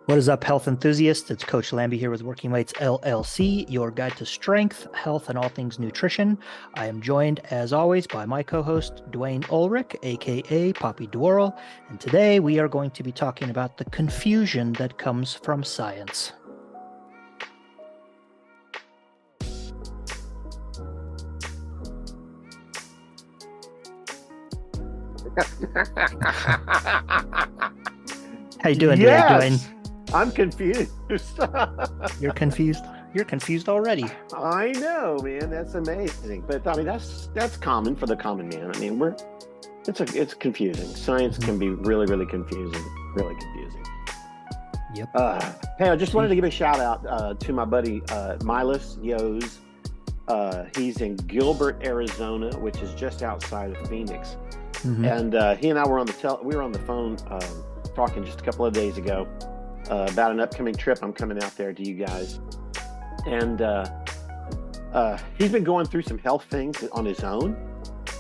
What is up, health enthusiasts? It's Coach Lambie here with Working Weights LLC, your guide to strength, health, and all things nutrition. I am joined, as always, by my co-host, Dwayne Ulrich, aka Poppy Dworrell, and today we are going to be talking about the confusion that comes from science. How you doing today, Dwayne? Yes, I'm confused. You're confused? You're confused already. I know, man. That's amazing. But I mean, that's common for the common man. I mean, it's confusing. Science can be really, really confusing. Really confusing. Yep. Hey, I just wanted to give a shout out to my buddy Milas Yos. He's in Gilbert, Arizona, which is just outside of Phoenix. And he and I were on the phone talking just a couple of days ago about an upcoming trip I'm coming out there to you guys. And he's been going through some health things on his own,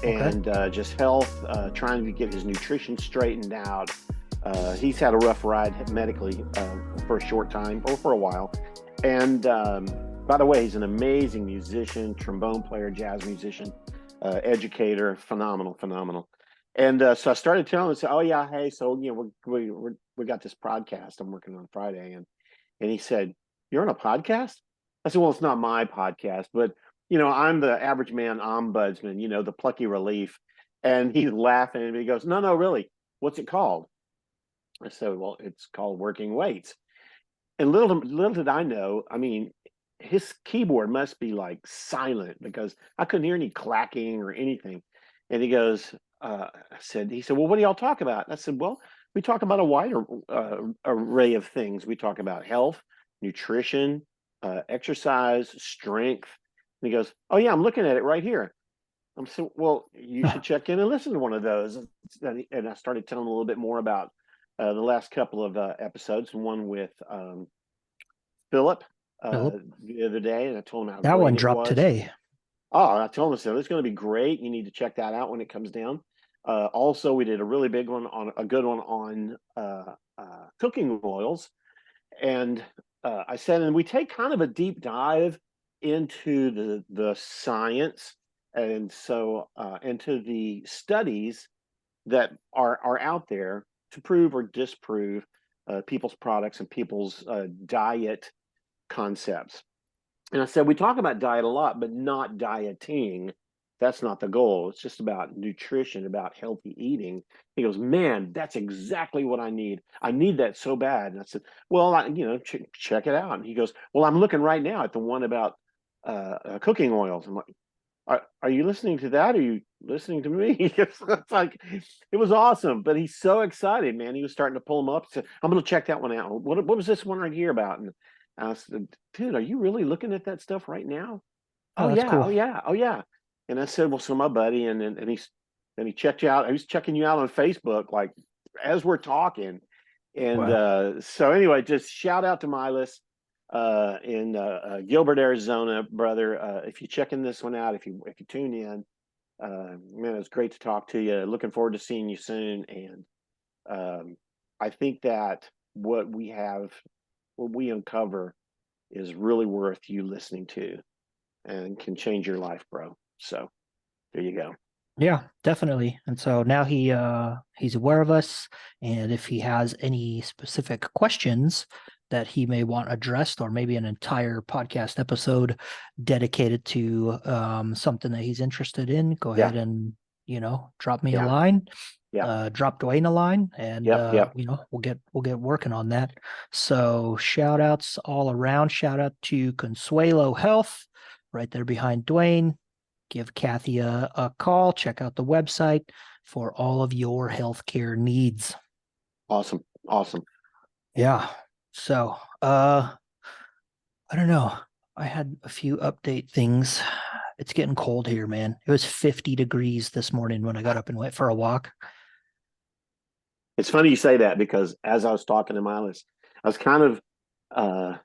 and just health, trying to get his nutrition straightened out. He's had a rough ride medically for a short time, or for a while. And by the way, he's an amazing musician, trombone player, jazz musician, educator, phenomenal. And so I started telling him, "Oh yeah, hey, so we got this podcast I'm working on Friday," and he said, "You're on a podcast?" I said, "Well, it's not my podcast, but I'm the average man ombudsman, the plucky relief." And he's laughing, and he goes, "No, really, what's it called?" I said, "Well, it's called Working Weights." And little did I know, I mean, his keyboard must be like silent because I couldn't hear any clacking or anything. And he goes, he said, "Well, what do y'all talk about?" And I said, "Well, we talk about a wider array of things. We talk about health, nutrition, exercise, strength." And he goes, "Oh yeah, I'm looking at it right here." I'm saying, "Well, you should check in and listen to one of those." And I started telling him a little bit more about the last couple of episodes, one with Philip Philip, the other day, and I told him how that great one it dropped was. today. Oh, I told him, so it's going to be great. You need to check that out when it comes down. Also, we did a really big one on a good one on cooking oils, and I said, and we take kind of a deep dive into the science, and so into the studies that are out there to prove or disprove people's products and people's diet concepts. And I said, we talk about diet a lot, but not dieting. That's not the goal. It's just about nutrition, about healthy eating. He goes, "Man, that's exactly what I need. I need that so bad." And I said, "Well, check it out." And he goes, "Well, I'm looking right now at the one about cooking oils." I'm like, are you listening to that? Or are you listening to me? It's like, it was awesome. But he's so excited, man. He was starting to pull them up. He said, "I'm going to check that one out. What was this one right here about?" And I said, "Dude, are you really looking at that stuff right now?" Oh, "Oh that's yeah, oh cool. yeah, oh yeah." And I said, "Well, so my buddy," and he checked you out. He was checking you out on Facebook, like as we're talking. And Wow. so anyway, just shout out to Milas in Gilbert, Arizona, brother. If you're checking this one out, if you tune in, man, it's great to talk to you. Looking forward to seeing you soon. And I think that what we uncover is really worth you listening to, and can change your life, bro. So there you go. Yeah, definitely. And so now he's aware of us, and if he has any specific questions that he may want addressed, or maybe an entire podcast episode dedicated to something that he's interested in, go Yeah, ahead and drop me a yeah, line, yeah, drop Dwayne a line, and yep. we'll get working on that. So shout outs all around. Shout out to Consuelo Health right there behind Dwayne. Give Kathy a call. Check out the website for all of your healthcare needs. Awesome. Yeah. So, I don't know. I had a few update things. It's getting cold here, man. It was 50 degrees this morning when I got up and went for a walk. It's funny you say that, because as I was talking to Miles, I was kind of uh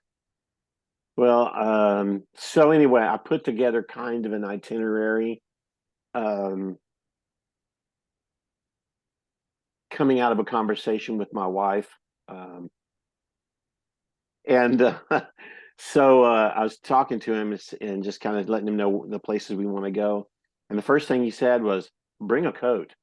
so anyway, I put together kind of an itinerary um coming out of a conversation with my wife. And so I was talking to him and just kind of letting him know the places we want to go. And the first thing he said was, "Bring a coat."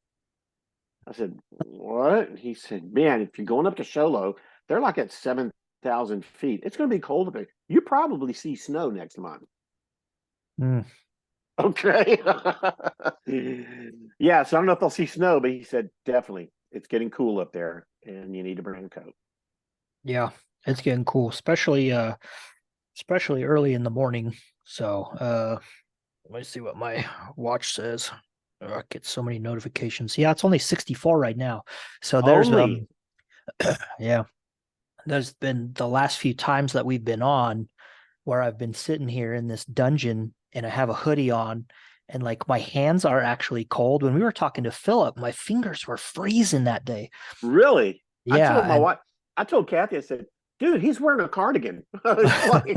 I said, "What?" He said, "Man, if you're going up to Sholo, they're like at 7,000 feet. It's going to be cold up there. You probably see snow next month." Mm. Okay. Yeah, so I don't know if they'll see snow, but he said definitely it's getting cool up there and you need to bring a coat. Yeah, it's getting cool, especially early in the morning. So, let me see what my watch says. Oh, I get so many notifications. Yeah, it's only 64 right now. So there's Only. yeah, there's been the last few times that we've been on where I've been sitting here in this dungeon and I have a hoodie on and like my hands are actually cold. When we were talking to Philip, my fingers were freezing that day. Really? I Yeah, told my and wife, I told Kathy, I said, "Dude, he's wearing a cardigan." It's like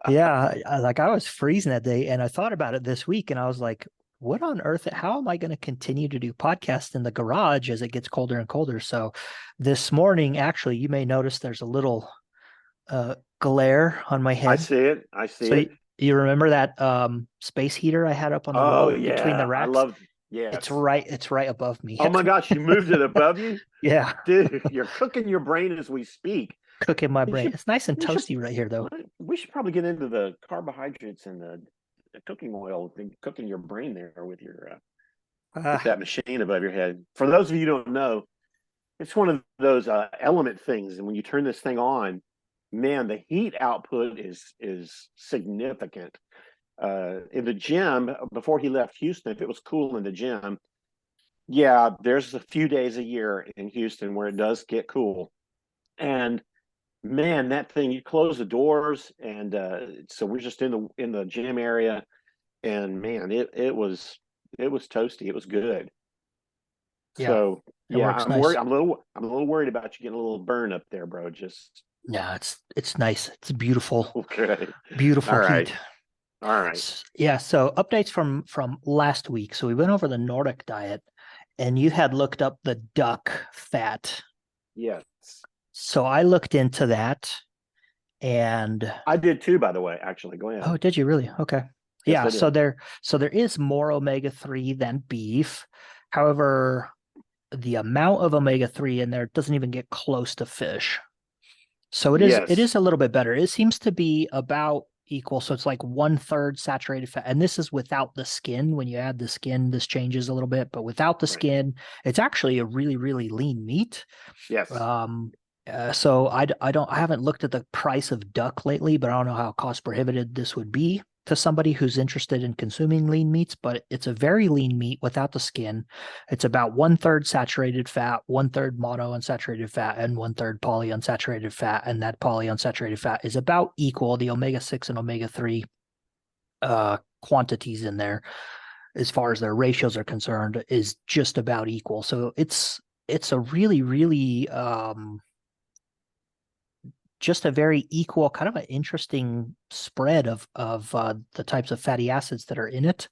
yeah, like I was freezing that day and I thought about it this week and I was like, what on earth, how am I going to continue to do podcasts in the garage as it gets colder and colder? So this morning, actually, you may notice there's a little glare on my I head. see it. I see So it. you remember that space heater I had up on the Oh wall between the yeah. I racks? love yes. It's right above me. Oh my gosh, you moved it above you? Yeah, Dude, you're cooking your brain as we speak. cooking my You brain. should It's nice and you should toasty right here though. we should probably get into the carbohydrates and the cooking oil and cooking your brain there with Ah, that machine above your head. For those of you who don't know, it's one of those element things, and when you turn this thing on, man, the heat output is significant. In the gym, before he left Houston, if it was cool in the gym, yeah, there's a few days a year in Houston where it does get cool, and man, that thing, you close the doors, and so we're just in the gym area, and man, it was toasty. It was good. yeah, So it yeah, works I'm worried. nice. I'm a little worried about you getting a little burn up there, bro. Just Yeah, it's nice. It's beautiful, okay. beautiful All right. heat. All right. Yeah, so updates from last week. So we went over the Nordic diet and you had looked up the duck fat. Yes. So I looked into that and I did too, by the way, actually. Go ahead. oh, did you really? Okay. Yes, Yeah, I did. so there is more omega-3 than beef. However, the amount of omega-3 in there doesn't even get close to fish. So it Yes. is a little bit better. It seems to be about equal. So it's like 1/3 saturated fat. And this is without the skin. When you add the skin, this changes a little bit, but without the Right. skin, it's actually a really, really lean meat. Yes. Um, so I haven't looked at the price of duck lately, but I don't know how cost prohibitive this would be to somebody who's interested in consuming lean meats, but it's a very lean meat without the skin. It's about 1/3 saturated fat, 1/3 monounsaturated fat, and 1/3 polyunsaturated fat. And that polyunsaturated fat is about equal. The omega-6 and omega-3 quantities in there, as far as their ratios are concerned, is just about equal. So it's a really, really just a very equal, kind of an interesting spread of the types of fatty acids that are in it.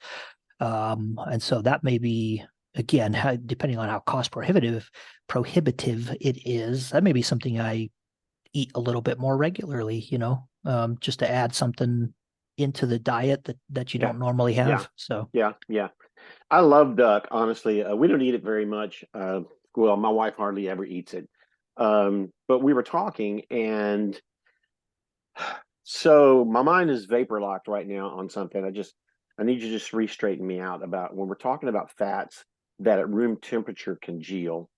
And so that may be, again, depending on how cost prohibitive it is, that may be something I eat a little bit more regularly, just to add something into the diet that you Yeah. don't normally Yeah. have. So Yeah. Yeah. I love duck, honestly. We don't eat it very much. Well, my wife hardly ever eats it. But we were talking, and so my mind is vapor locked right now on something. I need you to just re-straighten me out about when we're talking about fats that at room temperature congeal,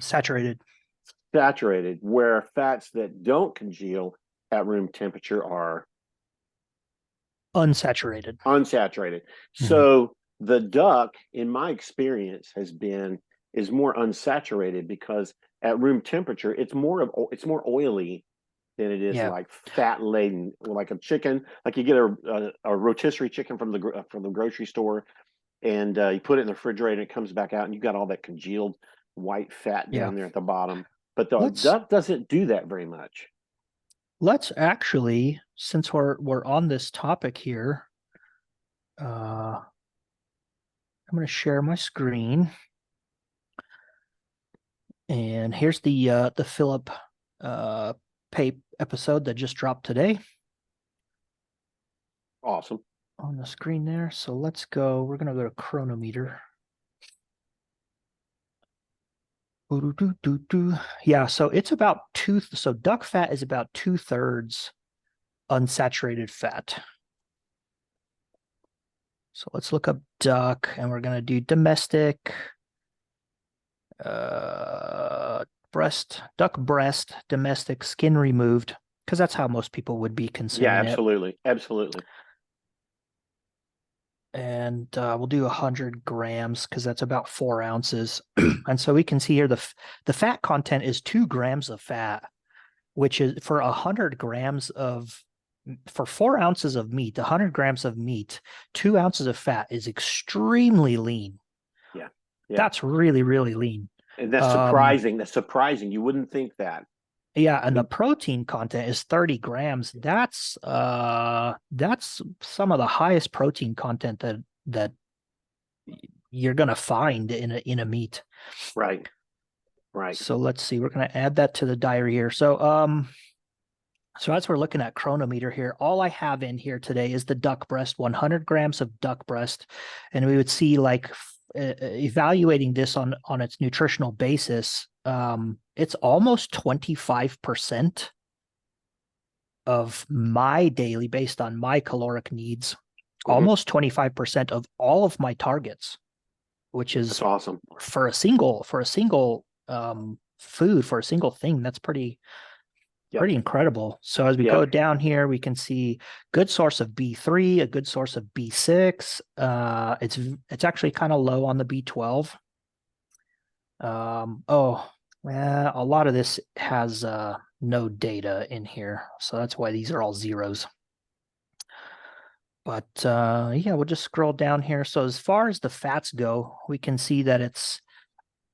saturated, saturated, where fats that don't congeal at room temperature are unsaturated. unsaturated. Mhm. So the duck, in my experience, is more unsaturated because at room temperature, it's more oily than it is Yeah. like fat laden, like a chicken. Like you get a rotisserie chicken from the grocery store, and you put it in the refrigerator, and it comes back out, and you got all that congealed white fat Yeah. down there at the bottom. But the Let's duck doesn't do that very much. let's actually, since we're on this topic here, I'm going to share my screen, and here's the Philip episode that just dropped today. Awesome. On the screen there. So let's go. We're going to go to chronometer. Yeah, so it's about so duck fat is about 2/3 unsaturated fat. So let's look up duck, and we're going to do domestic duck breast, domestic, skin removed, because that's how most people would be consuming it. Absolutely. And we'll do 100 grams because that's about 4 ounces. And so we can see here the fat content is 2 grams of fat, which is for 100 grams for 4 ounces of meat, 100 grams of meat, 2 ounces of fat is extremely lean. Yeah. That's really, really lean. And that's surprising. That's surprising. You wouldn't think that. Yeah, and the protein content is 30 grams. That's some of the highest protein content that you're gonna find in a meat. Right. So let's see. We're gonna add that to the diary here. So as we're looking at chronometer here, all I have in here today is the duck breast, 100 grams of duck breast, and we would see like evaluating this on its nutritional basis. It's almost 25% of my daily, based on my caloric needs, almost 25% of all of my targets, which is that's awesome for a single food, for a single thing. That's pretty incredible. So as we go down here, we can see good source of B3, a good source of B6. It's actually kind of low on the B12. A lot of this has no data in here, so that's why these are all zeros. But we'll just scroll down here. So as far as the fats go, we can see that it's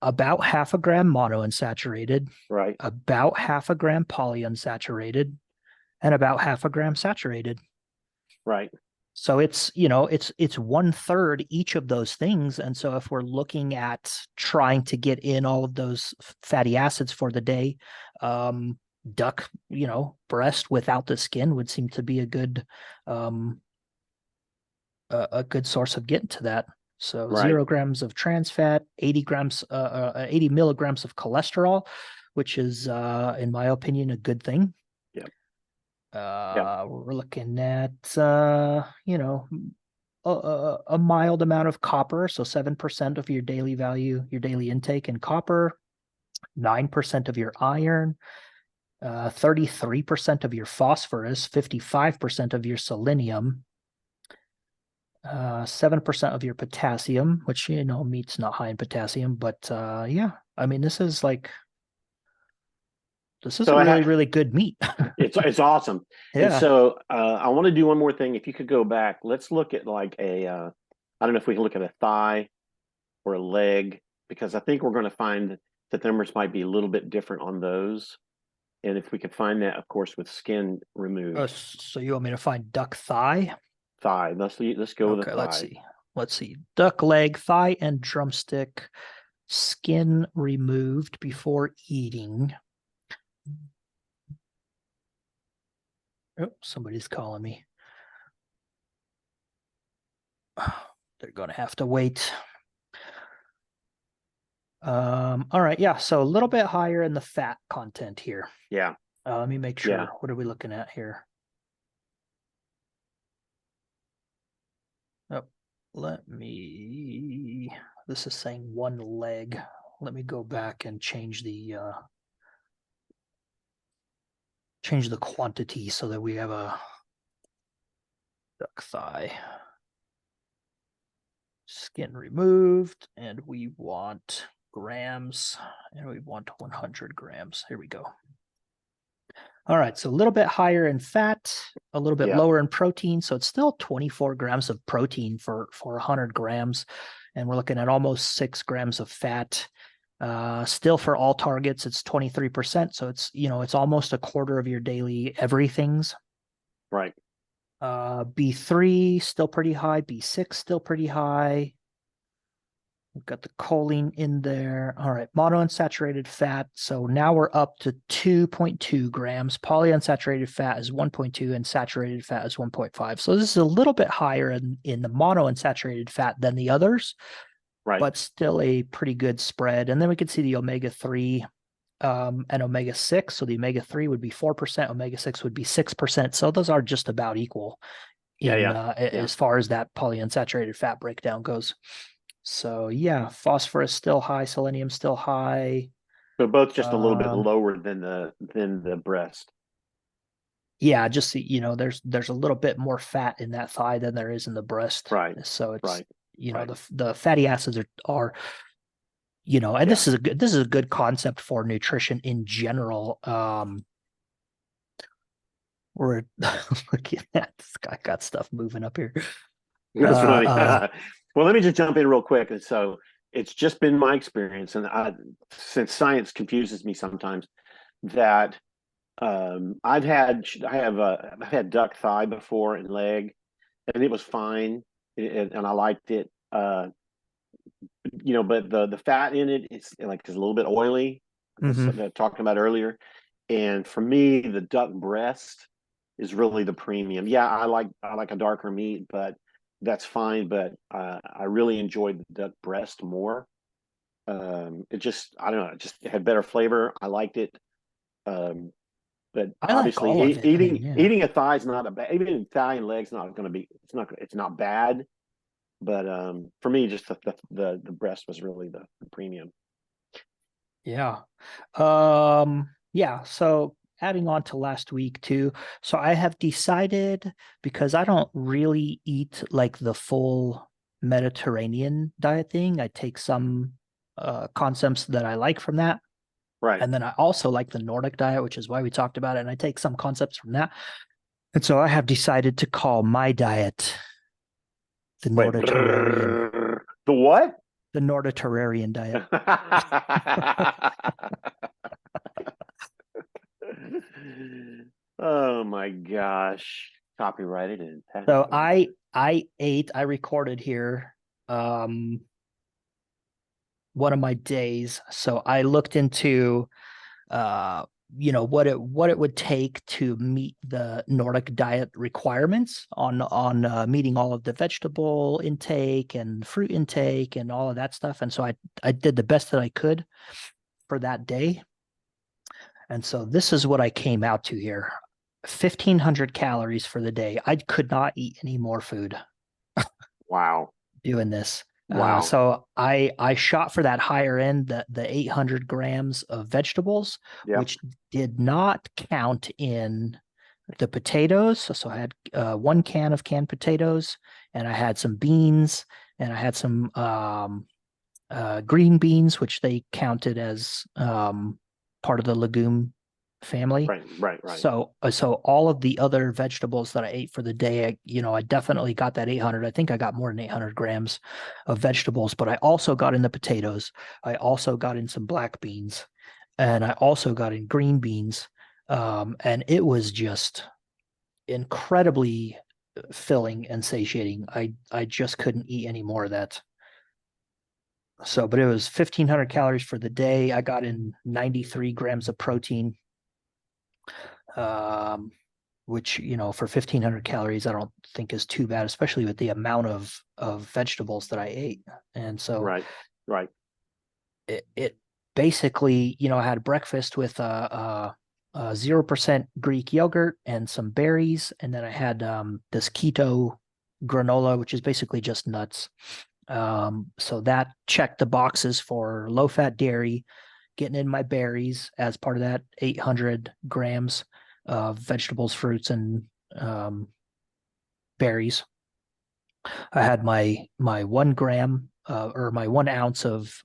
about 0.5 gram monounsaturated, right? About 0.5 gram polyunsaturated, and about 0.5 gram saturated, right? So it's 1/3 each of those things. And so if we're looking at trying to get in all of those fatty acids for the day, duck, breast without the skin would seem to be a good source of getting to that. So 0 grams of trans fat, 80 milligrams of cholesterol, which is, in my opinion, a good thing. We're looking at, a mild amount of copper. So 7% of your daily value, your daily intake in copper, 9% of your iron, 33% of your phosphorus, 55% of your selenium, 7% of your potassium, which, meat's not high in potassium, but this is a really, really good meat. It's awesome. Yeah. And so I want to do one more thing. If you could go back, let's look at like I don't know if we can look at a thigh or a leg, because I think we're going to find that numbers might be a little bit different on those. And if we could find that, of course, with skin removed. So you want me to find duck thigh? Thigh. Let's go with a thigh. Let's see. Duck leg, thigh, and drumstick, skin removed before eating. Oh, somebody's calling me. They're going to have to wait. All right. Yeah. So a little bit higher in the fat content here. Yeah. Let me make sure. Yeah. What are we looking at here? Oh, this is saying one leg. Let me go back and change the quantity so that we have a duck thigh. Skin removed, and we want grams, and we want 100 grams. Here we go. All right, so a little bit higher in fat, a little bit lower in protein. So it's still 24 grams of protein for 100 grams. And we're looking at almost 6 grams of fat. Still for all targets, it's 23%. So it's almost a quarter of your daily everythings. Right. B3 still pretty high. B6 still pretty high. We've got the choline in there. All right, monounsaturated fat. So now we're up to 2.2 grams. Polyunsaturated fat is 1.2 and saturated fat is 1.5. So this is a little bit higher in the monounsaturated fat than the others, Right. but still a pretty good spread. And then we can see the omega-3 and omega-6. So the omega-3 would be 4%, omega-6 would be 6%. So those are just about equal as far as that polyunsaturated fat breakdown goes. So yeah, phosphorus still high, selenium still high. So both just a little bit lower than the breast. Yeah, just there's a little bit more fat in that thigh than there is in the breast. Right. So it's right. the fatty acids are and this is a good concept for nutrition in general. We're looking at this guy got stuff moving up here. That's funny. Well, let me just jump in real quick. And so it's just been my experience, and since science confuses me sometimes, that I've had duck thigh before and leg, and it was fine, and I liked it. But the fat in it, it's a little bit oily, talking about earlier. And for me, the duck breast is really the premium. Yeah, I like a darker meat, but that's fine. But I really enjoyed the duck breast more. It just, I don't know, it just had better flavor. I liked it. But I like obviously, all of it. eating a thigh is not a bad. Even thigh and legs not going to be. It's not bad. But for me, just the breast was really the premium. Yeah. Yeah. So adding on to last week too. So I have decided, because I don't really eat like the full Mediterranean diet thing, I take some concepts that I like from that. Right. And then I also like the Nordic diet, which is why we talked about it. And I take some concepts from that. And so I have decided to call my diet the Nordic-Terrarian. The what? The Nordic-Terrarian diet. Oh my gosh. Copyrighted and So I recorded here one of my days. So I looked into what it would take to meet the Nordic diet requirements on meeting all of the vegetable intake and fruit intake and all of that stuff. And so I did the best that I could for that day. And so this is what I came out to here. 1,500 calories for the day. I could not eat any more food. Wow. Doing this. Wow. So I shot for that higher end, the 800 grams of vegetables, which did not count in the potatoes. So I had 1 can of canned potatoes, and I had some beans, and I had some green beans, which they counted as part of the legume family. Right. So all of the other vegetables that I ate for the day, I definitely got that 800. I think I got more than 800 grams of vegetables, but I also got in the potatoes. I also got in some black beans, and I also got in green beans. And it was just incredibly filling and satiating. I just couldn't eat any more of that. So, but it was 1,500 calories for the day. I got in 93 grams of protein, which, for 1,500 calories, I don't think is too bad, especially with the amount of vegetables that I ate. And so right. It basically, I had breakfast with a 0% Greek yogurt and some berries. And then I had this keto granola, which is basically just nuts. So that checked the boxes for low fat dairy, getting in my berries as part of that 800 grams of vegetables, fruits, and berries. I had my 1 gram or my 1 ounce of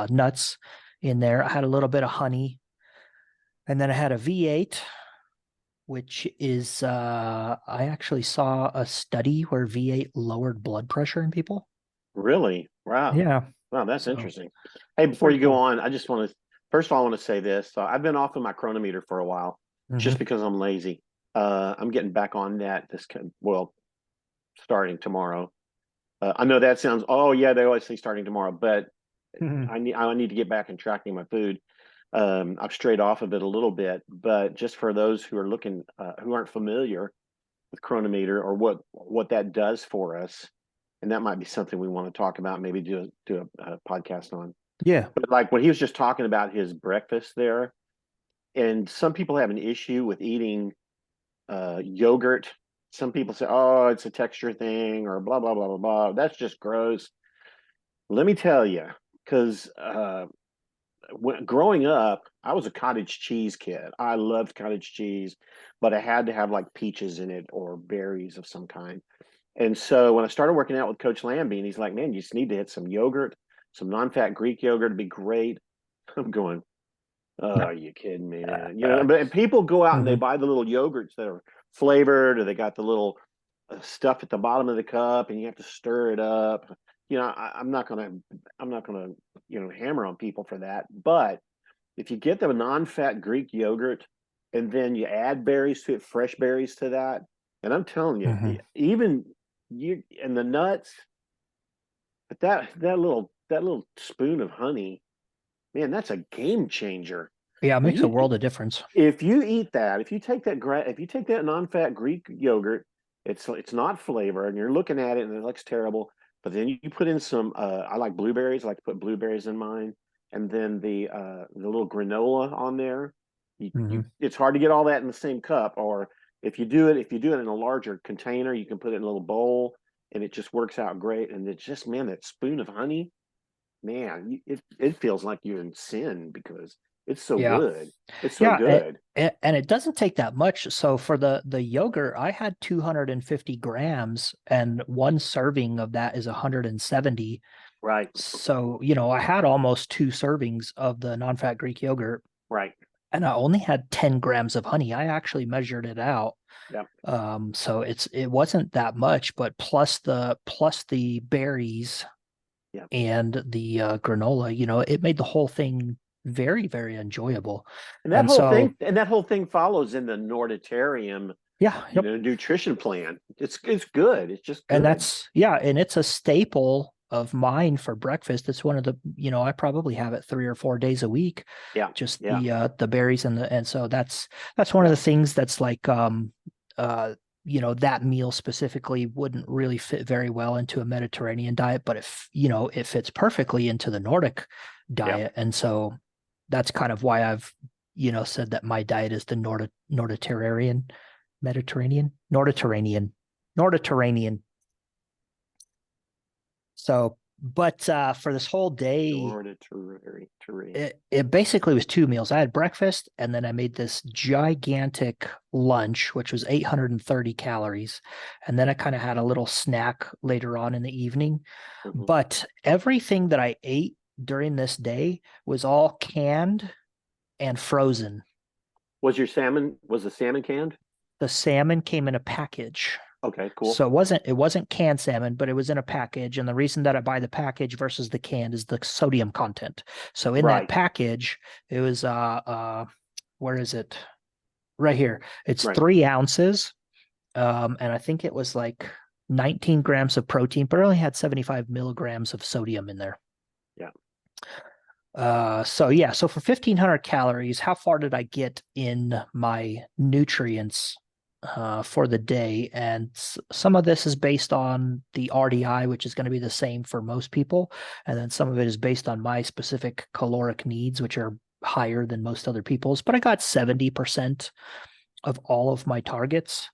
nuts in there. I had a little bit of honey, and then I had a V8, which is I actually saw a study where V8 lowered blood pressure in people. Really? Wow. Yeah. Wow, that's interesting. Hey, before you go on, I just want to first of all, I want to say this. I've been off of my chronometer for a while, just because I'm lazy. I'm getting back on that starting tomorrow. I know that sounds, oh yeah, they always say starting tomorrow, but Mhm. I need to get back and tracking my food. I've strayed off of it a little bit, but just for those who are looking, who aren't familiar with Chronometer or what that does for us, and that might be something we want to talk about, maybe do a podcast on. Yeah. But like when he was just talking about his breakfast there, and some people have an issue with eating yogurt. Some people say, "Oh, it's a texture thing," or blah blah blah blah blah. That's just gross. Let me tell you, because growing up, I was a cottage cheese kid. I loved cottage cheese, but I had to have like peaches in it or berries of some kind. And so when I started working out with Coach Lambie, and he's like, "Man, you just need to hit some yogurt, some non-fat Greek yogurt to be great." I'm going, "Oh, are you kidding me, man?" You know, but and people go out and they Mhm. buy the little yogurts that are flavored, or they got the little stuff at the bottom of the cup, and you have to stir it up. You know, I'm not gonna, hammer on people for that. But if you get the non-fat Greek yogurt, and then you add berries to it, fresh berries to that, and I'm telling you, Mhm. even you and the nuts, but that little spoon of honey, man, that's a game changer. Yeah, it When makes a you world of difference. if you eat that, if you take that non-fat Greek yogurt, it's not flavored, and you're looking at it and it looks terrible. But then you put in some. I like blueberries. I like to put blueberries in mine, and then the little granola on there. Mhm. It's hard to get all that in the same cup. Or if you do it in a larger container, you can put it in a little bowl, and it just works out great. And it's just, man, that spoon of honey, man, it feels like you're in sin because it's so Yeah. good. It's so Yeah, good. and it doesn't take that much. So for the yogurt, I had 250 grams, and one serving of that is 170. Right, So, I had almost two servings of the non-fat Greek yogurt, right. and I only had 10 grams of honey. I actually measured it out. Yep, So it wasn't that much, but plus the berries yep. and the granola, it made the whole thing very, very enjoyable. And that And whole so, thing, and that whole thing follows in the Norditarium, yeah, yep. nutrition plan. It's good. It's just And good. and it's a staple of mine for breakfast. It's one of the, I probably have it 3 or 4 days a week, Yeah, just yeah, the berries and so that's one of yeah. the things that's like uh that meal specifically wouldn't really fit very well into a Mediterranean diet, but if it fits perfectly into the Nordic Yep. diet. And so that's kind of why I've said that my diet is the Norditerranean. So, but for this whole day, Norditarian. it basically was two meals. I had breakfast, and then I made this gigantic lunch, which was 830 calories. And then I kind of had a little snack later on in the evening. Mhm. But everything that I ate during this day was all canned and frozen. Was the salmon canned? The salmon came in a package. Okay, cool. So it wasn't canned salmon, but it was in a package. And the reason that I buy the package versus the canned is the sodium content. So in that Right, package, it was where is it? Right here. It's right. 3 ounces. And I think it was like 19 grams of protein, but it only had 75 milligrams of sodium in there. Yeah. So yeah, so for 1,500 calories, how far did I get in my nutrients for the day? And some of this is based on the RDI, which is going to be the same for most people. And then some of it is based on my specific caloric needs, which are higher than most other people's. But I got 70% of all of my targets.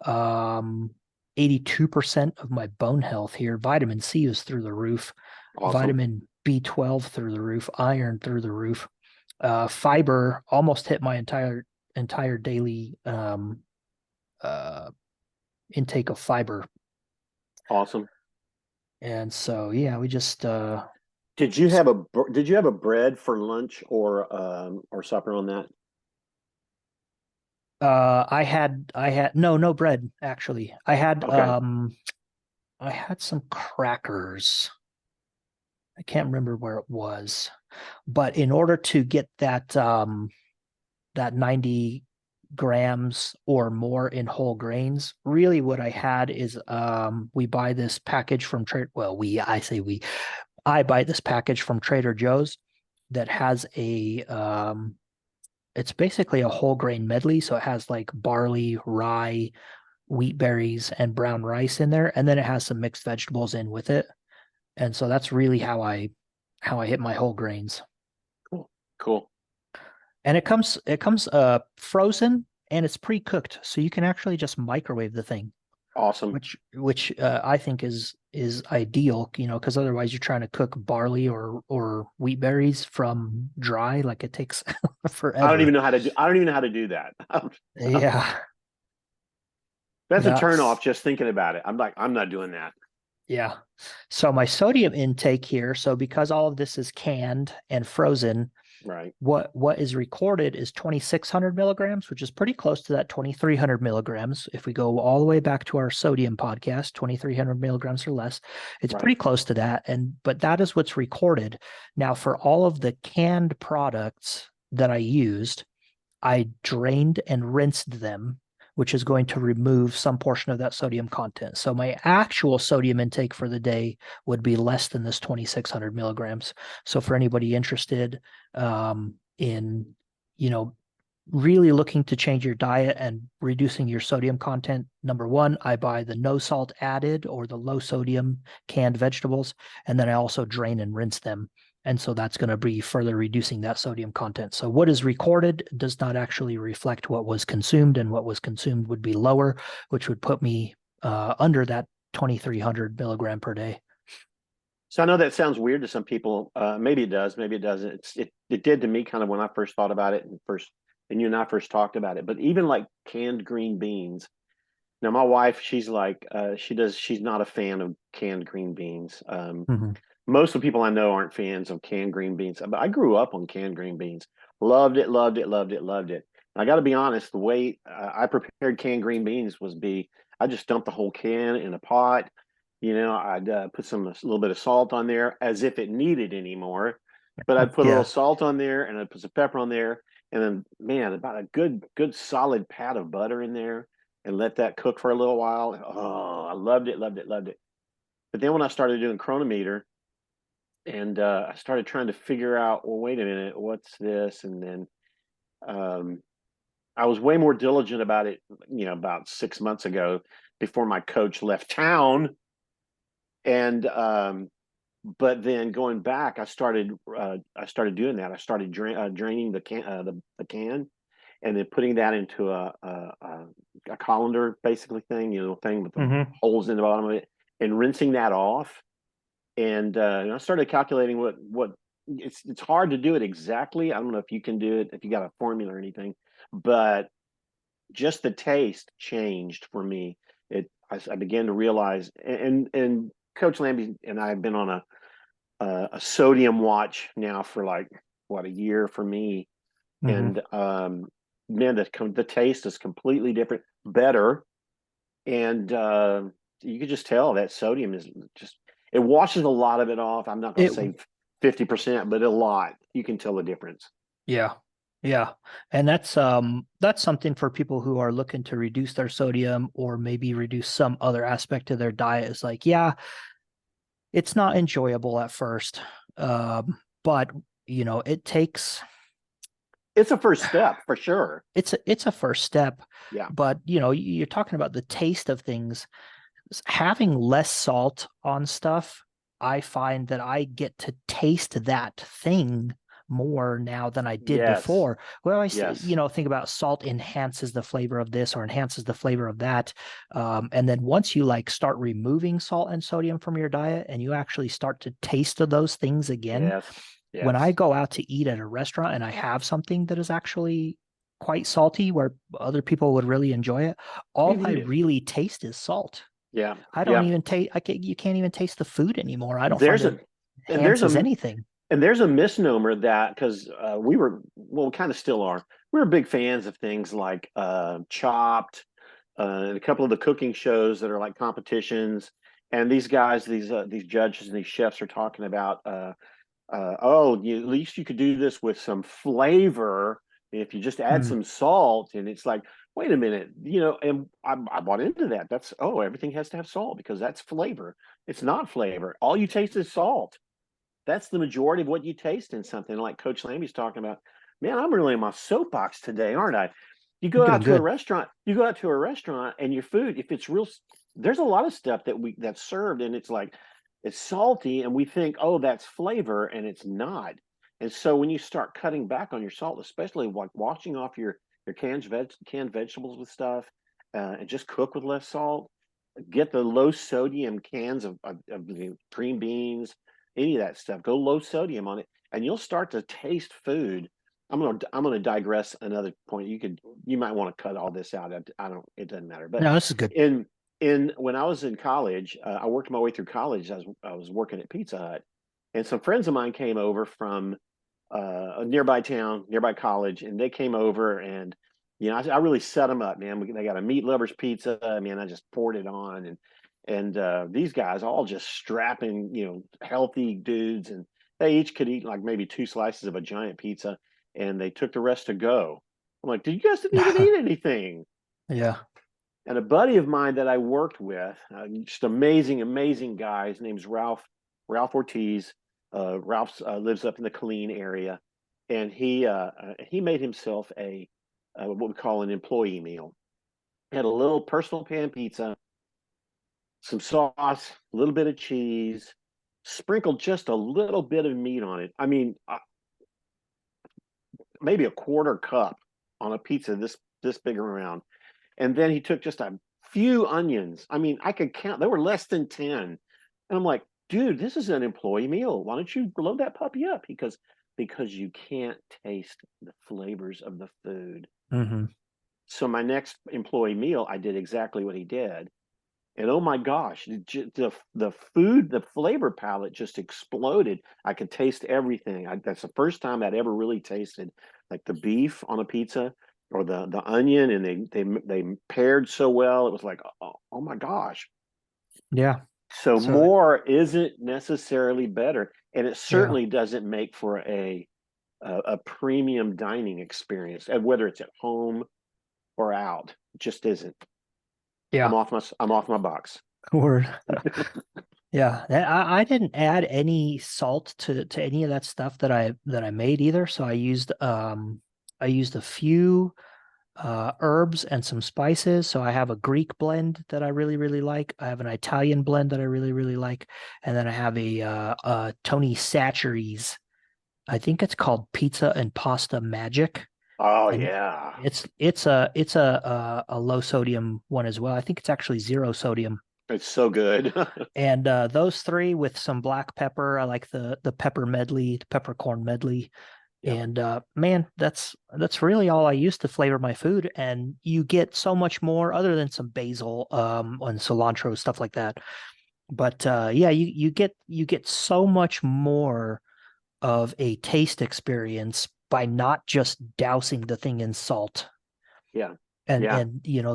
82% of my bone health here. Vitamin C is through the roof. Awesome. Vitamin B12 through the roof. Iron through the roof. Fiber almost hit my entire daily uh, intake of fiber. Awesome. And so yeah, we just Did you have a bread for lunch or supper on that? I had no bread actually. Okay. I had some crackers. I can't remember where it was, but in order to get that 90 grams or more in whole grains. Really what I had is we buy this package from I buy this package from Trader Joe's that has it's basically a whole grain medley. So it has like barley, rye, wheat berries, and brown rice in there. And then it has some mixed vegetables in with it. And so that's really how I hit my whole grains. Cool. Cool. And it comes frozen and it's pre-cooked. So you can actually just microwave the thing, Awesome. which I think is ideal, because otherwise you're trying to cook barley or wheat berries from dry, like it takes I don't even forever. know how to do. I don't even know how to do that. Yeah. That's a Yeah. turn off just thinking about it. I'm like, I'm not doing that. Yeah. So my sodium intake here, so because all of this is canned and frozen, Right. what is recorded is 2,600 milligrams, which is pretty close to that 2,300 milligrams. If we go all the way back to our sodium podcast, 2,300 milligrams or less, it's Right. pretty close to that. But that is what's recorded. Now, for all of the canned products that I used, I drained and rinsed them, which is going to remove some portion of that sodium content. So my actual sodium intake for the day would be less than this 2,600 milligrams. So for anybody interested in, really looking to change your diet and reducing your sodium content, number one, I buy the no salt added or the low sodium canned vegetables, and then I also drain and rinse them. And so that's going to be further reducing that sodium content. So what is recorded does not actually reflect what was consumed, and what was consumed would be lower, which would put me under that 2,300 milligram per day. So I know that sounds weird to some people. Maybe it does, maybe it doesn't. It did to me kind of when I first thought about it and you and I first talked about it. But even like canned green beans. Now my wife, she's like she's not a fan of canned green beans. Mm-hmm. Most of the people I know aren't fans of canned green beans. But I grew up on canned green beans. Loved it, loved it, loved it, loved it. And I got to be honest, the way I prepared canned green beans I just dumped the whole can in a pot. I'd put a little bit of salt on there as if it needed any more, but I'd put a little Yeah. salt on there and I'd put some pepper on there, and then man, about a good solid pat of butter in there, and let that cook for a little while. Oh, I loved it, loved it, loved it. But then when I started doing Chronometer, and I started trying to figure out, well, wait a minute, what's this? And then um, I was way more diligent about it, about 6 months ago before my coach left town. And but then going back, I started doing that. I started draining the can, and then putting that into a colander basically thing with the Mm-hmm. holes in the bottom of it, and rinsing that off. And I started calculating what it's hard to do it exactly. I don't know if you can do it, if you got a formula or anything, but just the taste changed for me. I began to realize, and Coach Lambie and I have been on a sodium watch now for like what, a year for me, Mm-hmm. and man, the taste is completely different, better, and you could just tell that sodium is just, it washes a lot of it off. I'm not going It to say 50%, but a lot. You can tell the difference. Yeah. Yeah. And that's something for people who are looking to reduce their sodium or maybe reduce some other aspect of their diet. Is like, yeah, it's not enjoyable at first. But it takes It's a first step for sure. it's a first step. Yeah. But you're talking about the taste of things. Having less salt on stuff, I find that I get to taste that thing more now than I did Yes. before. Well, Yes. think about salt enhances the flavor of this or enhances the flavor of that. And then once you like start removing salt and sodium from your diet and you actually start to taste of those things again, Yes. when I Yes. go out to eat at a restaurant and I have something that is actually quite salty where other people would really enjoy it, You all I need it. really taste is salt. Yeah. I don't Yeah. even taste. You can't even taste the food anymore. I don't find There's it a and there's enhances a anything. and there's a misnomer that because we kind of still are. We were big fans of things like Chopped, and a couple of the cooking shows that are like competitions. And these guys, these judges and these chefs are talking about, at least you could do this with some flavor If you just add some salt, and it's like, wait a minute, and I bought into that. That's, oh, everything has to have salt because that's flavor. It's not flavor. All you taste is salt. That's the majority of what you taste in something. Like Coach Lambie's talking about, man, I'm really in my soapbox today, aren't I? You You're go doing out to a good. restaurant, and your food, if it's real, there's a lot of stuff that's served, and it's like, it's salty, and we think, oh, that's flavor, and it's not. And so when you start cutting back on your salt, especially like washing off your canned vegetables with stuff, and just cook with less salt, get the low sodium cans of green beans, any of that stuff. Go low sodium on it, and you'll start to taste food. I'm gonna digress another point. You might want to cut all this out. I don't. It doesn't matter. But No, this is good. in when I was in college, I worked my way through college. I was working at Pizza Hut, and some friends of mine came over from a nearby town, nearby college, and they came over, and I really set them up, man. They got a meat lovers pizza. I mean, I just poured it on, and these guys all just strapping, healthy dudes, and they each could eat like maybe 2 slices of a giant pizza, and they took the rest to go. I'm like, did you guys didn't even eat anything? Yeah. And a buddy of mine that I worked with, just amazing, amazing guy. His name's Ralph Ortiz. Ralph lives up in the Killeen area, and he made himself a what we call an employee meal. He had a little personal pan pizza, some sauce, a little bit of cheese, sprinkled just a little bit of meat on it. I mean, maybe a quarter cup on a pizza this big around. And then he took just a few onions. I mean, I could count, there were less than 10. And I'm like, dude, this is an employee meal. Why don't you load that puppy up? Because you can't taste the flavors of the food. Mm-hmm. So my next employee meal, I did exactly what he did. And oh my gosh, the food, the flavor palette just exploded. I could taste everything. That's the first time I'd ever really tasted like the beef on a pizza or the onion, and they paired so well. It was like, oh my gosh. Yeah. So So more isn't necessarily better, and it yeah. certainly doesn't make for a premium dining experience, and whether it's at home or out, it just isn't. Yeah. I'm off my box. Word. Yeah. I didn't add any salt to any of that stuff that I made either. So I used a few herbs and some spices. So I have a Greek blend that I really, really like. I have an Italian blend that I really, really like. And then I have a Tony Chachere's. I think it's called Pizza and Pasta Magic. Oh And yeah, it's a low sodium one as well. I think it's actually zero sodium. it's so good. And those three with some black pepper. I like the pepper medley, the peppercorn medley. Yeah, And man, that's really all I use to flavor my food. And you get so much more other than some basil and cilantro, stuff like that. But yeah, you get so much more of a taste experience by not just dousing the thing in salt. yeah, And yeah.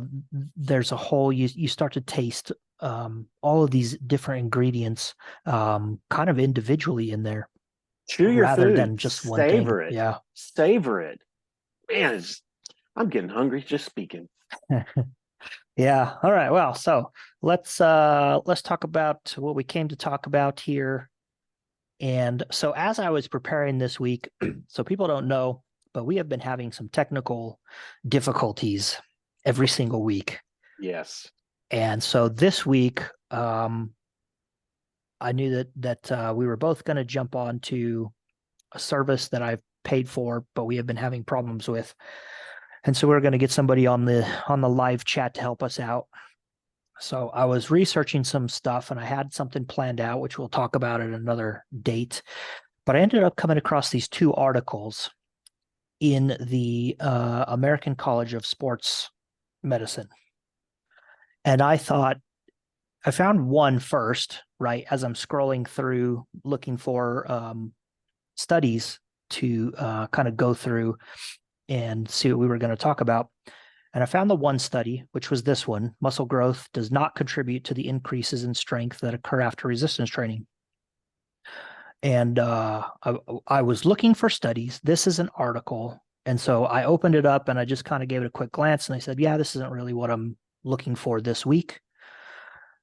there's a whole you start to taste all of these different ingredients kind of individually in there Chew your rather food, than just one thing. savor it, Yeah. savor it. Man, I'm getting hungry just speaking. Yeah. All right. Well, so let's talk about what we came to talk about here. And so as I was preparing this week, so people don't know, but we have been having some technical difficulties every single week. Yes. And so this week, I knew that we were both going to jump on to a service that I've paid for, but we have been having problems with. And so we're going to get somebody on the live chat to help us out. So I was researching some stuff and I had something planned out, which we'll talk about at another date. But I ended up coming across these two articles in the American College of Sports Medicine. And I found one first, right, as I'm scrolling through looking for studies to kind of go through and see what we were going to talk about. And I found the one study, which was this one: muscle growth does not contribute to the increases in strength that occur after resistance training. And I was looking for studies. This is an article And so I opened it up and I just kind of gave it a quick glance and I said, yeah, this isn't really what I'm looking for this week.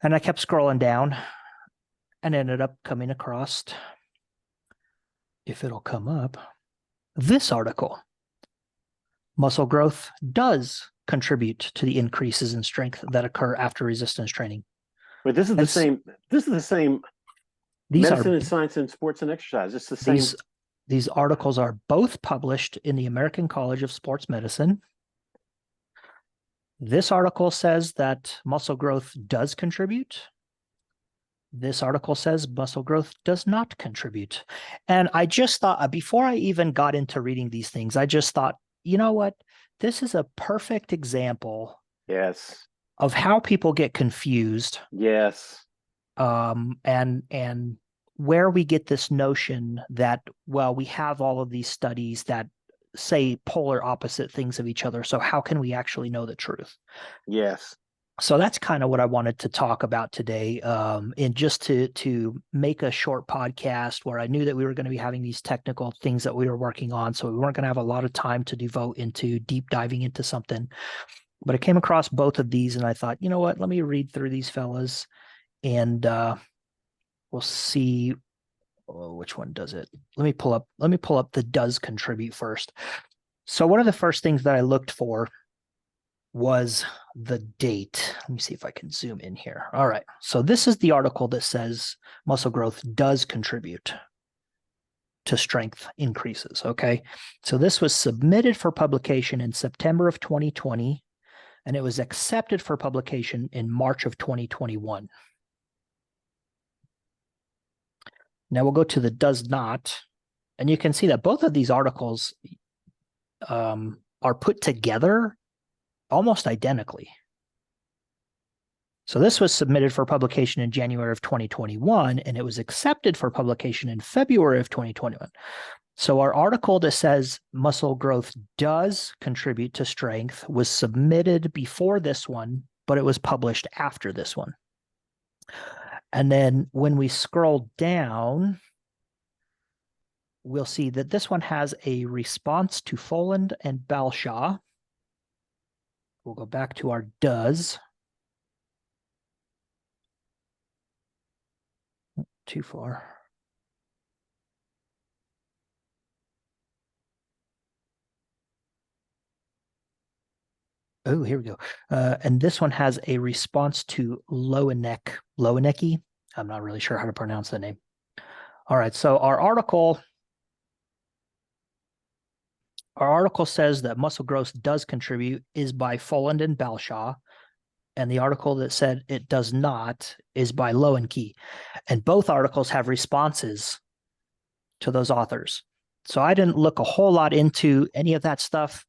And I kept scrolling down and ended up coming across, if it'll come up, this article. Muscle growth does contribute to the increases in strength that occur after resistance training. But this is the same. This is the same. Medicine and Science and Sports and Exercise. It's the same. These articles are both published in the American College of Sports Medicine. This article says that muscle growth does contribute. This article says muscle growth does not contribute. And I just thought, before I even got into reading these things, I just thought, you know what? This is a perfect example. Yes. Of how people get confused. Yes. And where we get this notion that, well, we have all of these studies that say polar opposite things of each other. So how can we actually know the truth? Yes. So that's kind of what I wanted to talk about today. And just to make a short podcast where I knew that we were going to be having these technical things that we were working on. So we weren't going to have a lot of time to devote into deep diving into something. But I came across both of these and I thought, you know what, let me read through these fellas and we'll see which one does it. Let me pull up the does contribute first. So one of the first things that I looked for was the date. Let me see if I can zoom in here. All right. So this is the article that says muscle growth does contribute to strength increases. Okay. So this was submitted for publication in September of 2020. And it was accepted for publication in March of 2021. Now we'll go to the does not, and you can see that both of these articles are put together almost identically. So this was submitted for publication in January of 2021, and it was accepted for publication in February of 2021. So our article that says muscle growth does contribute to strength was submitted before this one, but it was published after this one. And then when we scroll down, we'll see that this one has a response to Folland and Balshaw. We'll go back to our does. Too far. Oh, here we go. And this one has a response to Lowenecki. I'm not really sure how to pronounce the name. All right, so our article says that muscle growth does contribute is by Folland and Balshaw, and the article that said it does not is by Lowenecki. And both articles have responses to those authors. So I didn't look a whole lot into any of that stuff.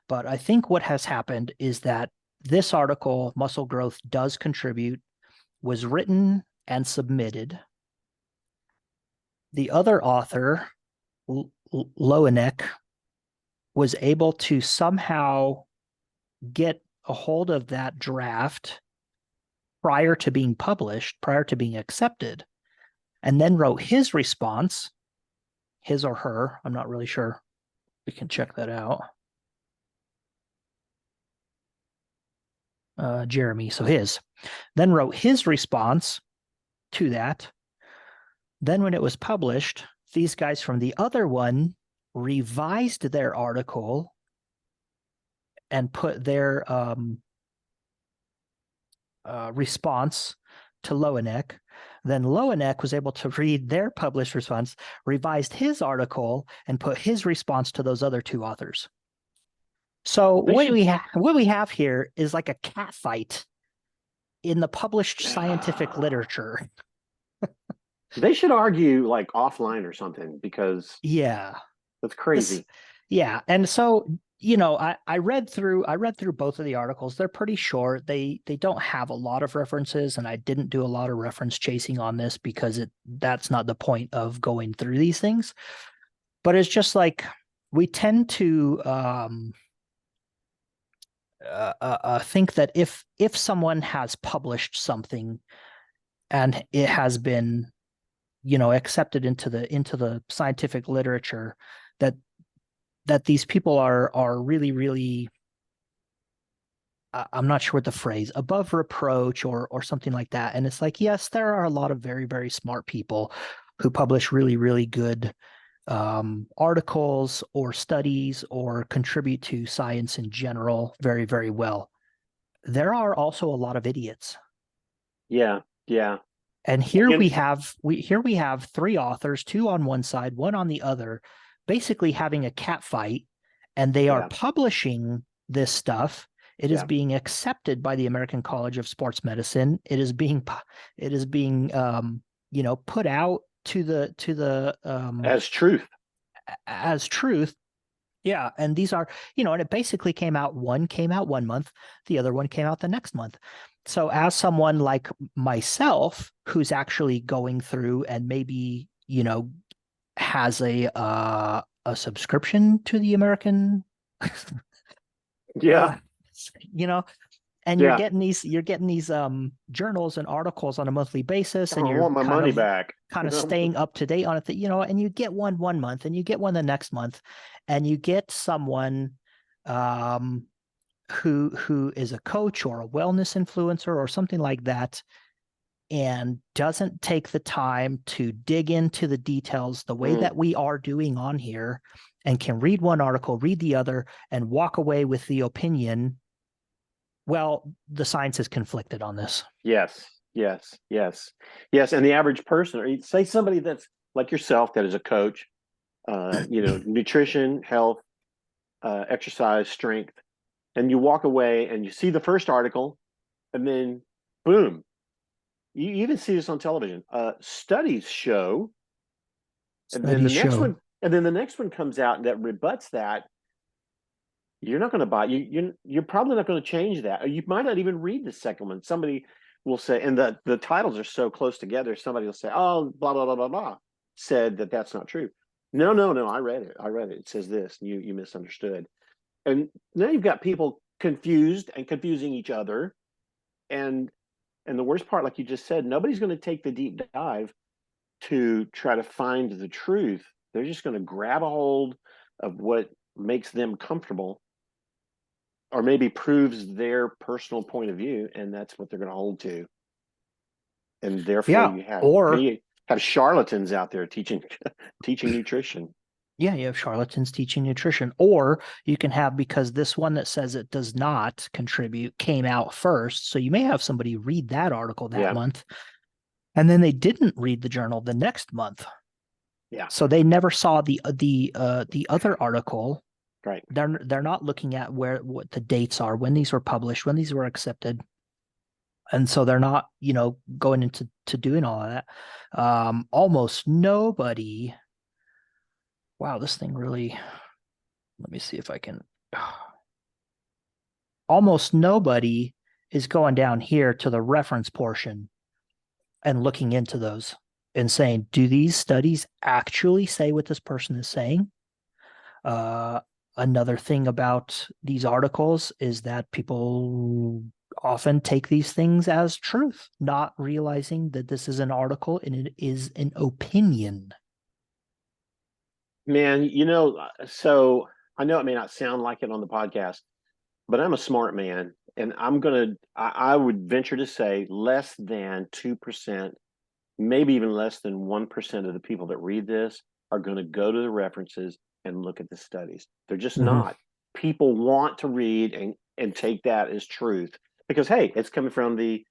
But I think what has happened is that this article, Muscle Growth Does Contribute, was written and submitted. The other author, Lowenecki, was able to somehow get a hold of that draft prior to being published, prior to being accepted, and then wrote his response, his or her, I'm not really sure. We can check that out. Jeremy, so his, then wrote his response to that. Then when it was published, these guys from the other one revised their article and put their response to Lowenecki. Then Lowenecki was able to read their published response, revised his article, and put his response to those other two authors. So what we have here is like a catfight in the published scientific literature. They should argue like offline or something, because that's crazy. And so, you know, I read through both of the articles. They're pretty short. They don't have a lot of references, and I didn't do a lot of reference chasing on this because that's not the point of going through these things. But it's just like we tend to think that if someone has published something and it has been, you know, accepted into the scientific literature, that that these people are really, really, I'm not sure what the phrase, above reproach or something like that. And it's like, yes, there are a lot of very, very smart people who publish really, really good articles or studies or contribute to science in general very, very well. There are also a lot of idiots. Yeah, yeah. And here we have three authors, two on one side, one on the other, basically having a cat fight, and they are publishing this stuff. It is being accepted by the American College of Sports Medicine. It is being put out to the as truth. Yeah, and these are, and it basically one came out 1 month, the other one came out the next month. So as someone like myself who's actually going through and maybe, has a subscription to the American and you're getting these journals and articles on a monthly basis, and you're want my money back, kind of staying up to date on it, and you get one month and you get one the next month, and you get someone who is a coach or a wellness influencer or something like that, and doesn't take the time to dig into the details the way that we are doing on here, and can read one article, read the other, and walk away with the opinion, well, the science is conflicted on this. Yes. And the average person, or say somebody that's like yourself, that is a coach, nutrition, health, exercise, strength, and you walk away and you see the first article, and then boom, you even see this on television. Studies show, and then the next one comes out that rebuts that. You're not going to buy. You're probably not going to change that. Or you might not even read the second one. Somebody will say, and the titles are so close together. Somebody will say, "Oh, blah blah blah blah blah," said that's not true. No. I read it. It says this. You misunderstood. And now you've got people confused and confusing each other. And the worst part, like you just said, nobody's going to take the deep dive to try to find the truth. They're just going to grab a hold of what makes them comfortable, or maybe proves their personal point of view, and that's what they're going to hold to. And therefore, you have charlatans out there teaching nutrition. Yeah, you have charlatans teaching nutrition, or you can have, because this one that says it does not contribute came out first, so you may have somebody read that article that month, and then they didn't read the journal the next month. Yeah. So they never saw the other article. Right. They're not looking at what the dates are, when these were published, when these were accepted. And so they're not, going into doing all of that. Almost nobody. Wow, this thing really, let me see if I can. Almost nobody is going down here to the reference portion and looking into those and saying, do these studies actually say what this person is saying? Another thing about these articles is that people often take these things as truth, not realizing that this is an article and it is an opinion. Man, so I know it may not sound like it on the podcast, but I'm a smart man, and I would venture to say less than 2%, maybe even less than 1% of the people that read this are going to go to the references and look at the studies. They're just not. People want to read and take that as truth because, hey, it's coming from the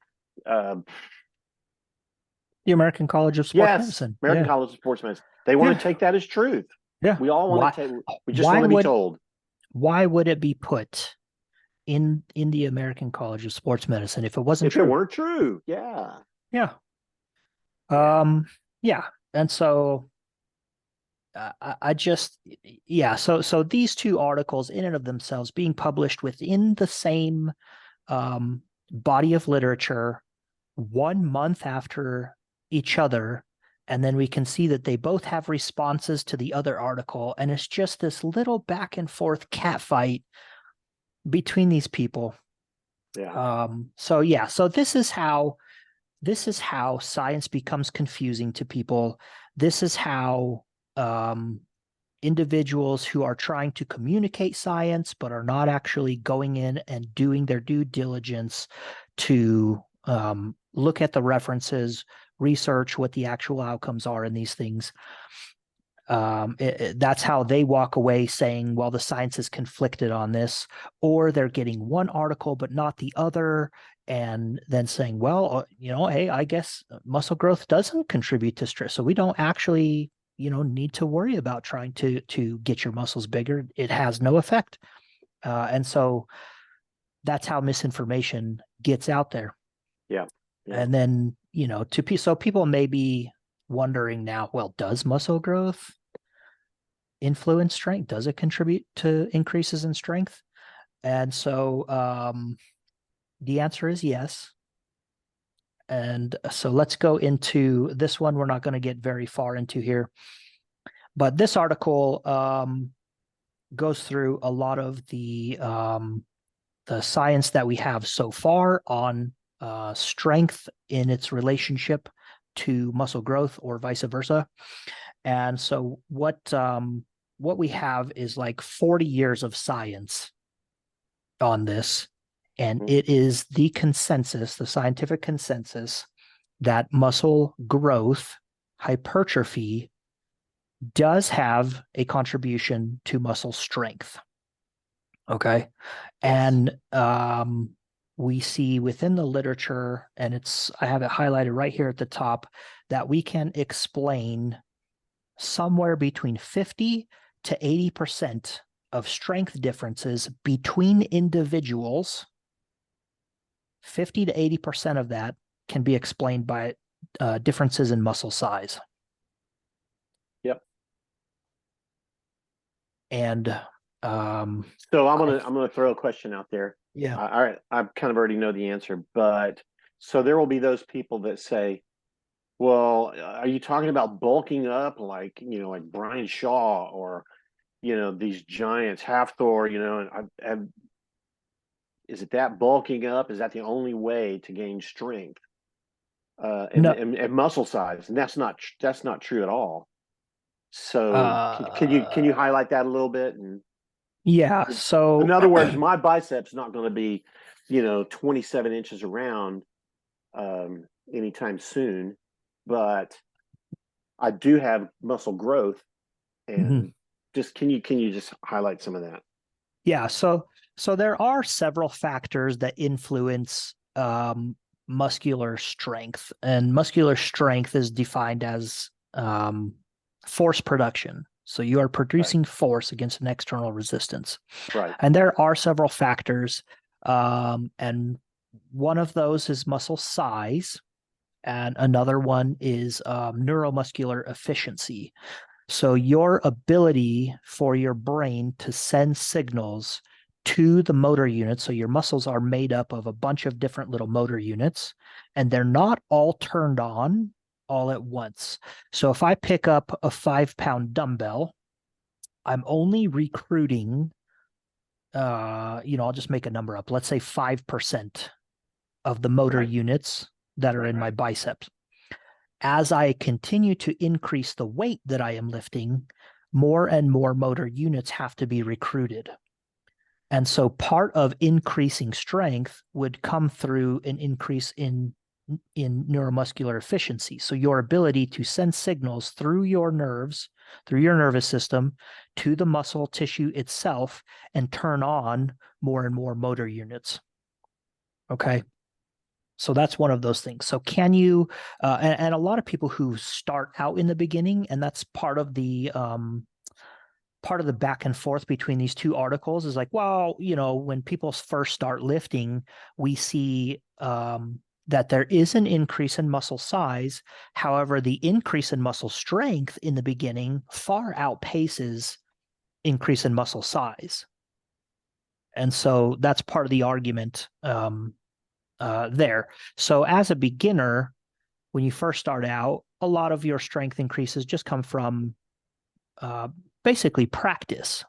American College of Sports Medicine. American College of Sports Medicine. They want to take that as truth. Yeah. We all want to take, we just want to be told. Why would it be put in the American College of Sports Medicine if it wasn't true? If it weren't true. Yeah. Yeah. And so so these two articles in and of themselves being published within the same body of literature 1 month after each other, and then we can see that they both have responses to the other article, and it's just this little back and forth catfight between these people. So this is how science becomes confusing to people. This is how individuals who are trying to communicate science but are not actually going in and doing their due diligence to look at the references, research what the actual outcomes are in these things. That's how they walk away saying, well, the science is conflicted on this, or they're getting one article but not the other, and then saying, well, hey, I guess muscle growth doesn't contribute to stress, so we don't actually need to worry about trying to get your muscles bigger. It has no effect. And so that's how misinformation gets out there. Yeah. And then, so people may be wondering now, well, does muscle growth influence strength? Does it contribute to increases in strength? And so the answer is yes. And so let's go into this one. We're not going to get very far into here, but this article goes through a lot of the science that we have so far on strength in its relationship to muscle growth or vice versa. And so what we have is like 40 years of science on this. And it is the consensus, the scientific consensus, that muscle growth, hypertrophy, does have a contribution to muscle strength. Okay. Yes. And we see within the literature, and I have it highlighted right here at the top, that we can explain somewhere between 50 to 80% of strength differences between individuals. 50 to 80% of that can be explained by differences in muscle size. Yep. And so I'm gonna throw a question out there. Yeah. All right, I kind of already know the answer, but so there will be those people that say, well, are you talking about bulking up like like Brian Shaw or these giants, Hafthor, and is it that bulking up? Is that the only way to gain strength and muscle size? And that's not true at all. So can you highlight that a little bit? And yeah, so in other words, my biceps not going to be 27 inches around anytime soon, but I do have muscle growth. And just can you just highlight some of that? Yeah, so there are several factors that influence muscular strength, and muscular strength is defined as force production. So you are producing force against an external resistance. Right. And there are several factors, and one of those is muscle size, and another one is neuromuscular efficiency. So your ability for your brain to send signals to the motor unit. So your muscles are made up of a bunch of different little motor units, and they're not all turned on all at once. So if I pick up a 5-pound dumbbell, I'm only recruiting, I'll just make a number up. Let's say 5% of the motor units that are in my biceps. As I continue to increase the weight that I am lifting, more and more motor units have to be recruited. And so part of increasing strength would come through an increase in neuromuscular efficiency. So your ability to send signals through your nerves, through your nervous system, to the muscle tissue itself, and turn on more and more motor units. Okay. So that's one of those things. So can you, and a lot of people who start out in the beginning, and that's part of the back and forth between these two articles is like, well, when people first start lifting, we see that there is an increase in muscle size. However, the increase in muscle strength in the beginning far outpaces increase in muscle size. And so that's part of the argument there. So as a beginner, when you first start out, a lot of your strength increases just come from basically practice,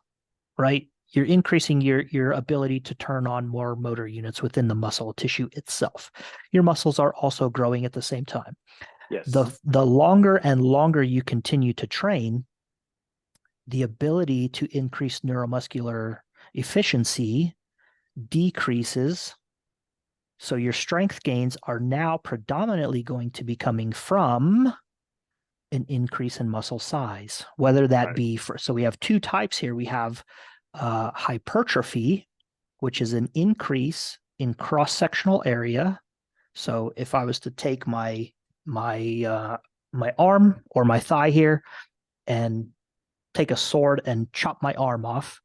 right? You're increasing your ability to turn on more motor units within the muscle tissue itself. Your muscles are also growing at the same time. Yes. The longer and longer you continue to train, the ability to increase neuromuscular efficiency decreases. So your strength gains are now predominantly going to be coming from an increase in muscle size, whether that be so we have two types here. We have hypertrophy, which is an increase in cross-sectional area. So if I was to take my arm or my thigh here and take a sword and chop my arm off,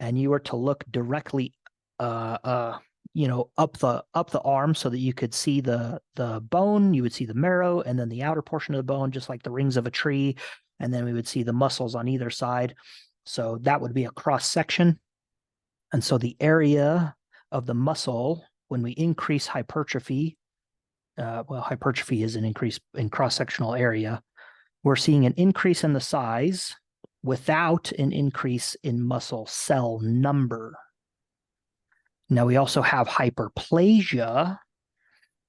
and you were to look directly up the arm so that you could see the bone, you would see the marrow, and then the outer portion of the bone, just like the rings of a tree, and then we would see the muscles on either side. So that would be a cross section. And so the area of the muscle, when we increase hypertrophy, hypertrophy is an increase in cross-sectional area. We're seeing an increase in the size without an increase in muscle cell number. Now, we also have hyperplasia,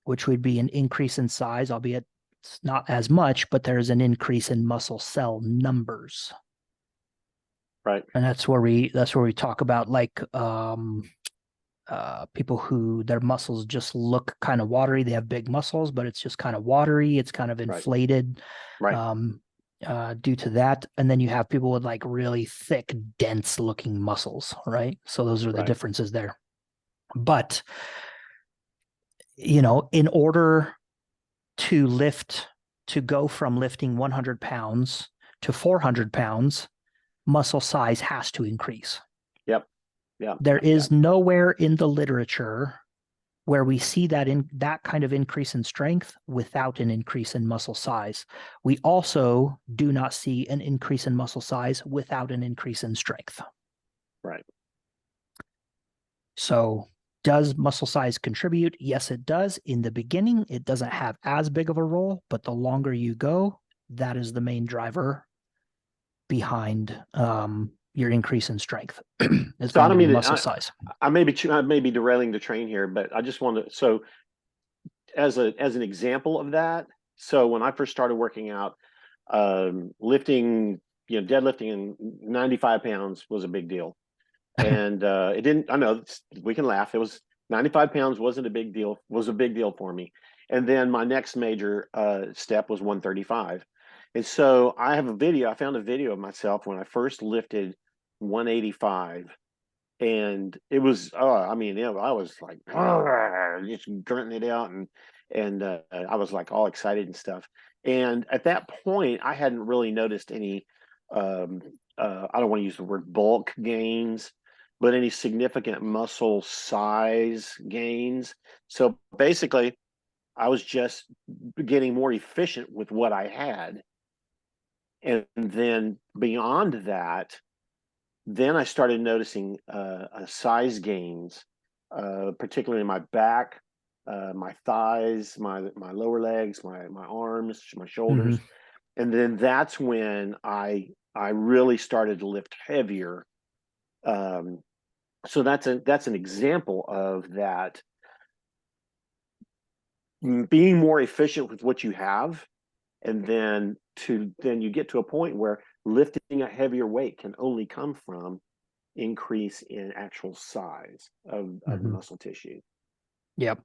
which would be an increase in size, albeit it's not as much, but there's an increase in muscle cell numbers. Right. And that's where we talk about like people who their muscles just look kind of watery. They have big muscles, but it's just kind of watery. It's kind of inflated. Due to that. And then you have people with like really thick, dense looking muscles, right? So those are the differences there. But, in order to go from lifting 100 pounds to 400 pounds, muscle size has to increase. Yep. Yeah. There is nowhere in the literature where we see that kind of increase in strength without an increase in muscle size. We also do not see an increase in muscle size without an increase in strength. Right. So does muscle size contribute? Yes, it does. In the beginning, it doesn't have as big of a role, but the longer you go, that is the main driver behind your increase in strength. So I don't mean muscle size. I may be derailing the train here, but I just want to. So as an example of that, so when I first started working out, lifting, deadlifting in 95 pounds was a big deal, and it didn't. I know we can laugh. It was 95 pounds wasn't a big deal. Was a big deal for me, and then my next major step was 135. And so I found a video of myself when I first lifted 185, and it was, I was like, just grunting it out, and I was like all excited and stuff. And at that point, I hadn't really noticed any, I don't want to use the word bulk gains, but any significant muscle size gains. So basically, I was just getting more efficient with what I had. And then beyond that, then I started noticing size gains, particularly in my back, my thighs, my lower legs, my arms, my shoulders. Mm-hmm. And then that's when I really started to lift heavier. So that's an example of that, being more efficient with what you have. And then you get to a point where lifting a heavier weight can only come from increase in actual size of the muscle tissue. Yep.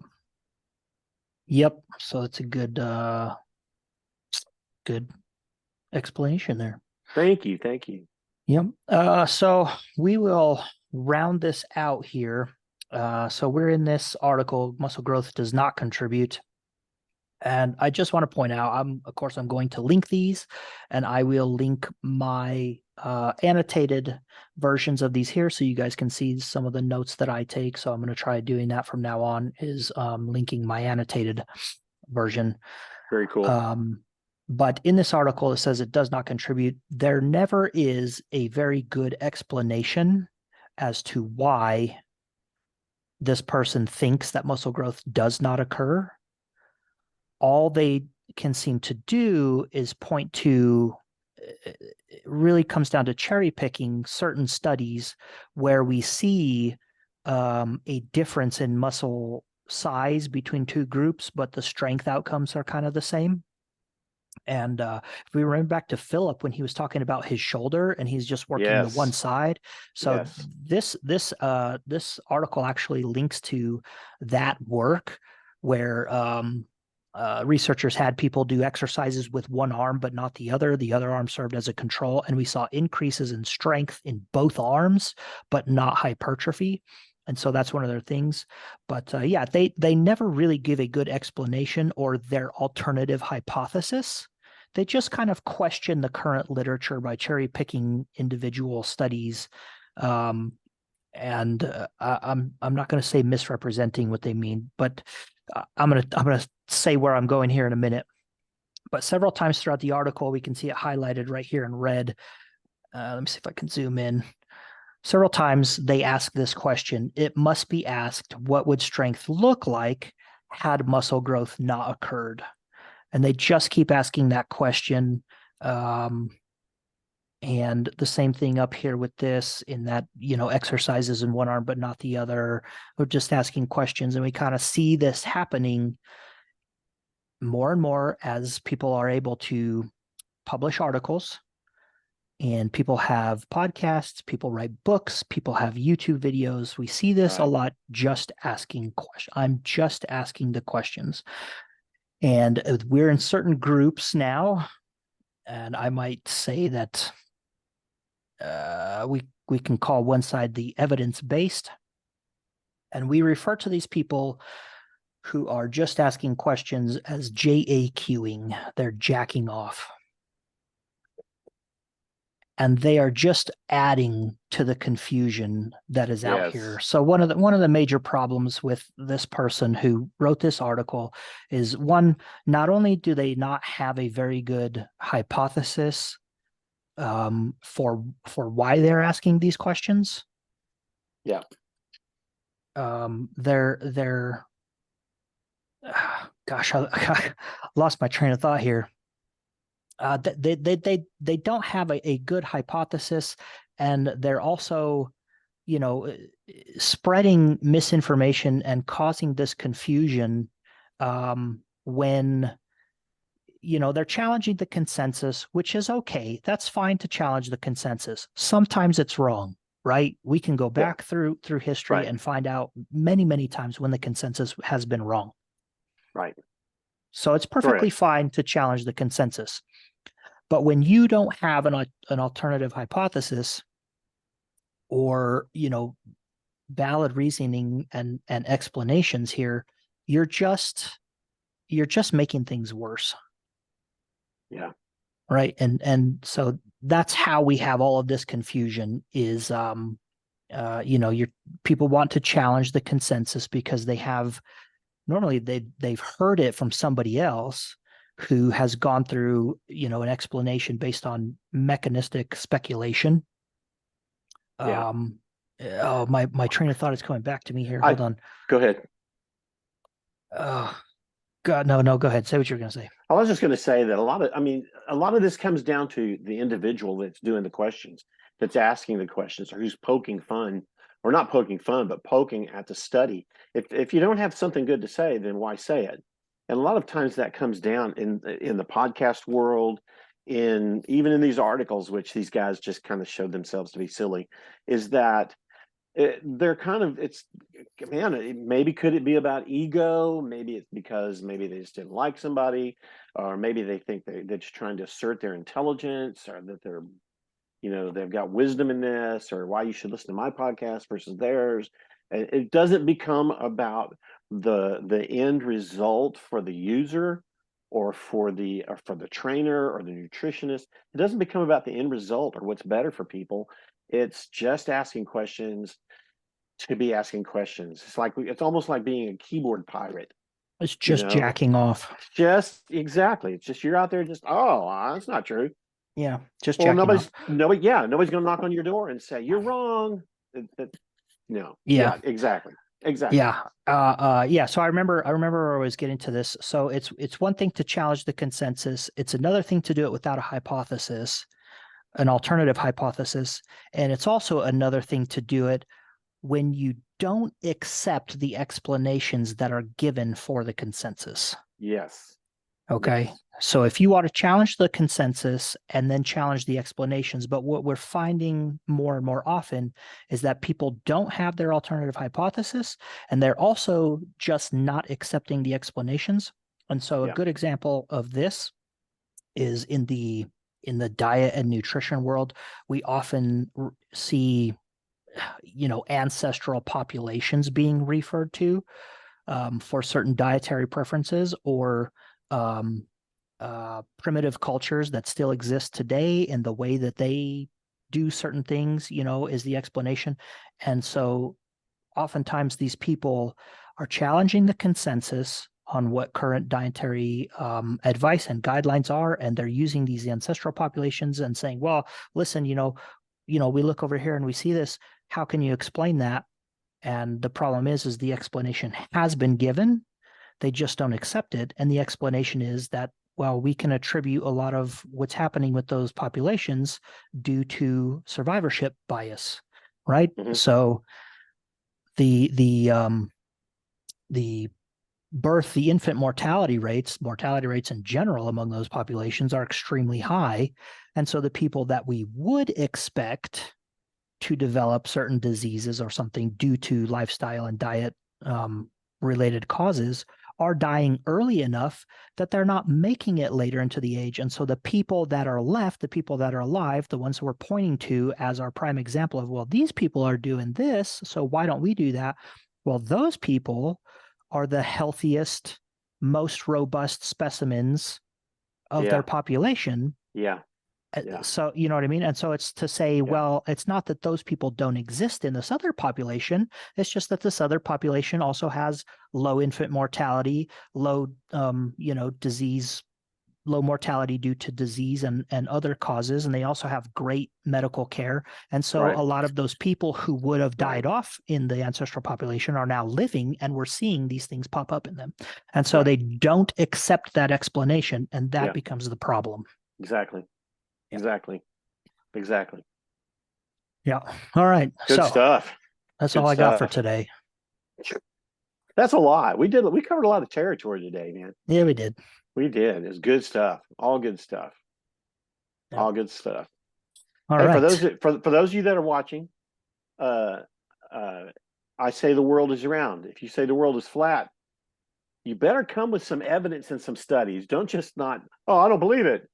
So it's a good explanation there. Thank you. Yep. So we will round this out here. So we're in this article, muscle growth does not contribute. And I just want to point out, I'm going to link these, and I will link my annotated versions of these here so you guys can see some of the notes that I take. So I'm going to try doing that from now on, is linking my annotated version. Very cool. But in this article, it says it does not contribute. There never is a very good explanation as to why this person thinks that muscle growth does not occur. All they can seem to do is point to, it really comes down to cherry picking certain studies where we see a difference in muscle size between two groups, but the strength outcomes are kind of the same. And if we remember back to Philip when he was talking about his shoulder and he's just working the one Yes. side. So Yes. this article actually links to that work where researchers had people do exercises with one arm but not the other. The other arm served as a control, and we saw increases in strength in both arms, but not hypertrophy. And so that's one of their things. But yeah, they never really give a good explanation or their alternative hypothesis. They just kind of question the current literature by cherry picking individual studies. And I'm not going to say misrepresenting what they mean, but I'm gonna say where I'm going here in a minute. But several times throughout the article, we can see it highlighted right here in red. Let me see if I can zoom in. Several times they ask this question. It must be asked, what would strength look like had muscle growth not occurred? And they just keep asking that question. And the same thing up here with this, in that, exercises in one arm but not the other. We're just asking questions, and we kind of see this happening more and more as people are able to publish articles, and people have podcasts, people write books, people have YouTube videos. We see this a lot, just asking questions. I'm just asking the questions. And we're in certain groups now, and I might say that we can call one side the evidence-based, and we refer to these people who are just asking questions as JAQing. They're jacking off. And they are just adding to the confusion that is out here. So one of the major problems with this person who wrote this article is, one, not only do they not have a very good hypothesis for why they're asking these questions. Yeah. They're gosh, I lost my train of thought here. They don't have a good hypothesis, and they're also, spreading misinformation and causing this confusion when they're challenging the consensus, which is okay. That's fine to challenge the consensus. Sometimes it's wrong, right? We can go back through history and find out many times when the consensus has been wrong. Right. So it's perfectly fine to challenge the consensus. But when you don't have an alternative hypothesis or, valid reasoning and explanations here, you're just making things worse. Yeah. Right. And so that's how we have all of this confusion is, your people want to challenge the consensus because normally they've heard it from somebody else who has gone through, an explanation based on mechanistic speculation. Yeah. My train of thought is coming back to me here. Hold on. Go ahead. God, no, go ahead. Say what you're going to say. I was just going to say that a lot of this comes down to the individual that's doing the questions, that's asking the questions, or who's poking fun, or not poking fun, but poking at the study. If you don't have something good to say, then why say it? And a lot of times that comes down in the podcast world, even in these articles, which these guys just kind of showed themselves to be silly, is that they're kind of, maybe could it be about ego? Maybe it's because maybe they just didn't like somebody, or maybe they think they're just trying to assert their intelligence, or that they're, they've got wisdom in this, or why you should listen to my podcast versus theirs. And it doesn't become about the end result for the user, or for the trainer or the nutritionist. It doesn't become about the end result or what's better for people. It's just asking questions to be asking questions. It's almost like being a keyboard pirate. It's just jacking off. Just exactly. It's just, you're out there just, that's not true. Yeah, just jacking off. Nobody's going to knock on your door and say you're wrong. No. Yeah, exactly. Yeah. So I remember I was getting to this. So it's one thing to challenge the consensus. It's another thing to do it without a hypothesis, an alternative hypothesis. And it's also another thing to do it when you don't accept the explanations that are given for the consensus. Yes. Okay. Yes. So if you want to challenge the consensus and then challenge the explanations, but what we're finding more and more often is that people don't have their alternative hypothesis, and they're also just not accepting the explanations. And so a Yeah. good example of this is in the diet and nutrition world, we often see, ancestral populations being referred to for certain dietary preferences, or um, primitive cultures that still exist today, and the way that they do certain things, is the explanation. And so oftentimes these people are challenging the consensus on what current dietary advice and guidelines are, and they're using these ancestral populations and saying, well, listen, we look over here and we see this. How can you explain that? And the problem is the explanation has been given. They just don't accept it. And the explanation is that, well, we can attribute a lot of what's happening with those populations due to survivorship bias, right? Mm-hmm. So the the infant mortality rates in general among those populations are extremely high. And so the people that we would expect to develop certain diseases or something due to lifestyle and diet related causes are dying early enough that they're not making it later into the age. And so the people that are left, the people that are alive, the ones who we're pointing to as our prime example of, well, these people are doing this, so why don't we do that? Well, those people are the healthiest, most robust specimens of their population. Yeah. Yeah. So, you know what I mean? And so it's to say, well, it's not that those people don't exist in this other population. It's just that this other population also has low infant mortality, low, disease, low mortality due to disease and other causes. And they also have great medical care. And so a lot of those people who would have died off in the ancestral population are now living, and we're seeing these things pop up in them. And so they don't accept that explanation, and that becomes the problem. Exactly. Yeah. Exactly. Yeah. All right. Good stuff. That's all I got for today. That's a lot. We covered a lot of territory today, man. Yeah, we did. We did. It's good stuff. All good stuff. Yeah. All good stuff. All right. For those of you that are watching, I say the world is round. If you say the world is flat, you better come with some evidence and some studies. Don't just not, oh, I don't believe it.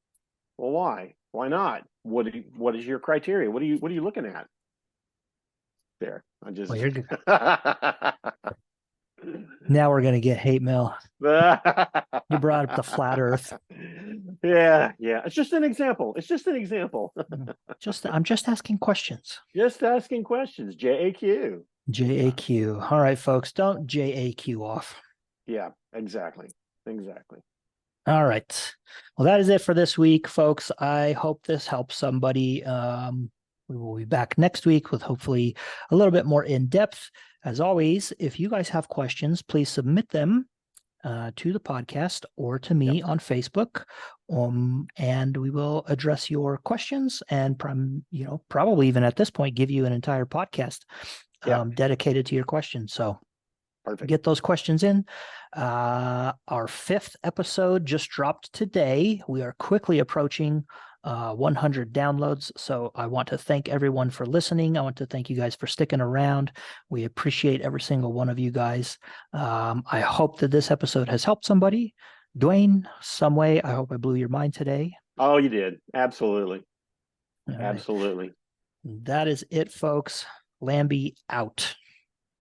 Well, why? Why not? What is your criteria? What are you looking at? There. Well, you're good. Now we're gonna get hate mail. You brought up the flat Earth. Yeah. It's just an example. I'm just asking questions. Just asking questions. JAQ. JAQ. All right, folks. Don't JAQ off. Yeah, exactly. All right. Well, that is it for this week, folks. I hope this helps somebody. We will be back next week with hopefully a little bit more in depth. As always, if you guys have questions, please submit them to the podcast or to me on Facebook, and we will address your questions and probably even at this point give you an entire podcast dedicated to your questions. So perfect. Get those questions in. Our 5th episode just dropped today. We are quickly approaching 100 downloads. So I want to thank everyone for listening. I want to thank you guys for sticking around. We appreciate every single one of you guys. I hope that this episode has helped somebody. Dwayne, some way, I hope I blew your mind today. Oh, you did. Absolutely. All Absolutely. Right. That is it, folks. Lambie out.